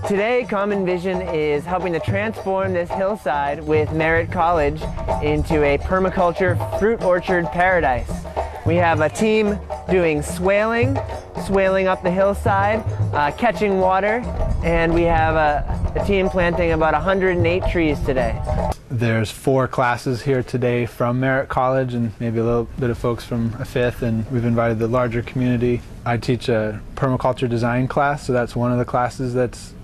Today, Common Vision is helping to transform this hillside with Merritt College into a permaculture fruit orchard paradise. We have a team doing swaling up the hillside, catching water, and we have a team planting about 108 trees today. There's 4 classes here today from Merritt College and maybe a little bit of folks from a 5th, and we've invited the larger community. I teach a permaculture design class, so that's one of the classes that's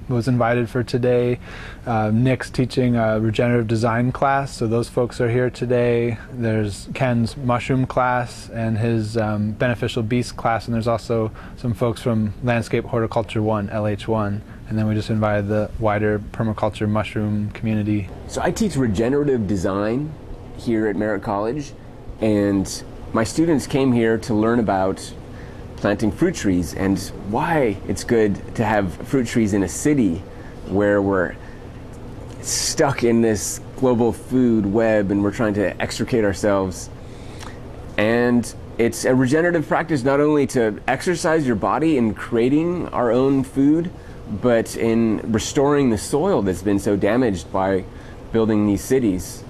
was invited for today. Nick's teaching a regenerative design class, so those folks are here today. There's Ken's mushroom class and his beneficial beast class, and there's also some folks from Landscape Horticulture 1, LH1, and then we just invited the wider permaculture mushroom community. So I teach regenerative design here at Merritt College, and my students came here to learn about planting fruit trees and why it's good to have fruit trees in a city where we're stuck in this global food web and we're trying to extricate ourselves. And it's a regenerative practice not only to exercise your body in creating our own food, but in restoring the soil that's been so damaged by building these cities.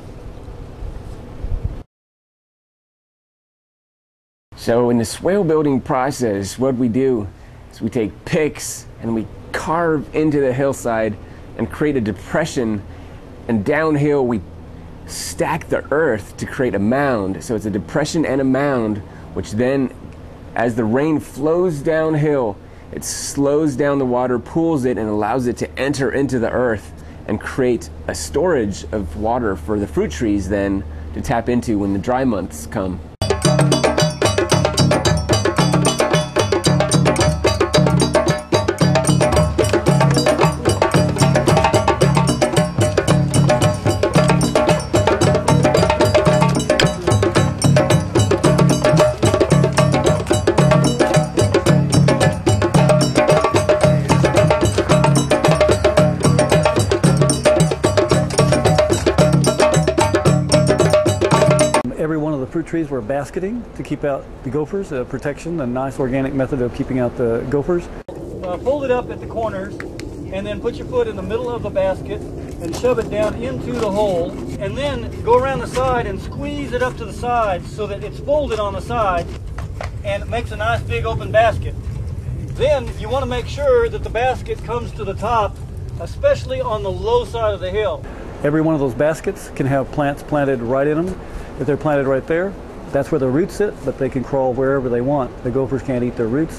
So in the swale building process, what we do is we take picks and we carve into the hillside and create a depression, and downhill we stack the earth to create a mound. So it's a depression and a mound, which then, as the rain flows downhill, it slows down the water, pools it, and allows it to enter into the earth and create a storage of water for the fruit trees then to tap into when the dry months come. Every one of the fruit trees we're basketing to keep out the gophers, protection, a nice organic method of keeping out the gophers. Fold it up at the corners and then put your foot in the middle of the basket and shove it down into the hole, and then go around the side and squeeze it up to the side so that it's folded on the side and it makes a nice big open basket. Then you want to make sure that the basket comes to the top, especially on the low side of the hill. Every one of those baskets can have plants planted right in them. If they're planted right there, that's where the roots sit, but they can crawl wherever they want. The gophers can't eat their roots.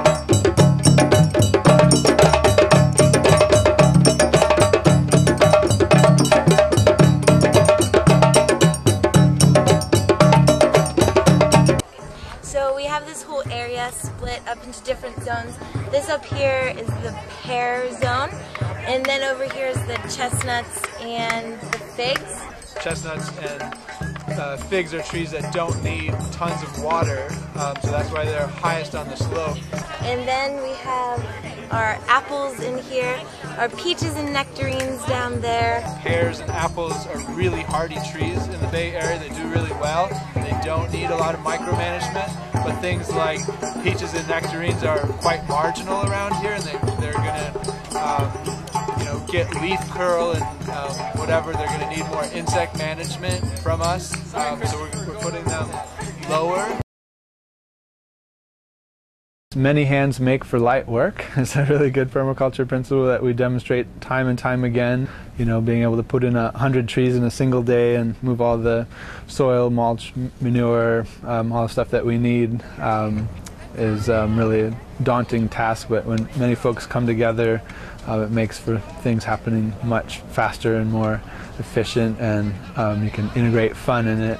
So we have this whole area split up into different zones. This up here is the pear zone, and then over here is the chestnuts and the figs. Chestnuts and figs are trees that don't need tons of water, so that's why they're highest on the slope. And then we have our apples in here, our peaches and nectarines down there. Pears and apples are really hardy trees in the Bay Area. They do really well. They don't need a lot of micromanagement, but things like peaches and nectarines are quite marginal around here, and they're going to get leaf curl and whatever. They're going to need more insect management from us, so we're putting them lower. Many hands make for light work. It's a really good permaculture principle that we demonstrate time and time again. You know, being able to put in 100 trees in a single day and move all the soil, mulch, manure, all the stuff that we need is really a daunting task, but when many folks come together, it makes for things happening much faster and more efficient, and you can integrate fun in it.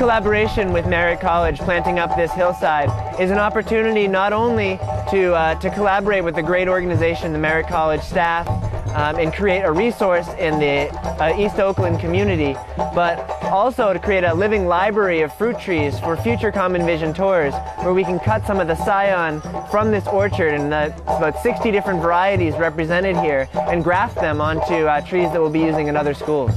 collaboration with Merritt College, planting up this hillside, is an opportunity not only to collaborate with the great organization, the Merritt College staff, and create a resource in the East Oakland community, but also to create a living library of fruit trees for future Common Vision tours, where we can cut some of the scion from this orchard, and about 60 different varieties represented here, and graft them onto trees that we'll be using in other schools.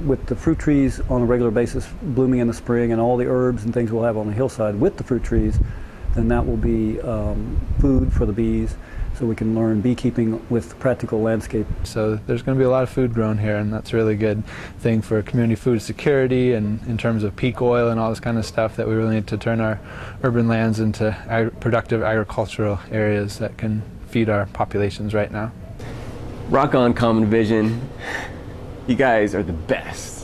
With the fruit trees on a regular basis blooming in the spring, and all the herbs and things we'll have on the hillside with the fruit trees, then that will be food for the bees, so we can learn beekeeping with practical landscape. So there's going to be a lot of food grown here, and that's a really good thing for community food security, and in terms of peak oil and all this kind of stuff, that we really need to turn our urban lands into productive agricultural areas that can feed our populations right now. Rock on, Common Vision. You guys are the best.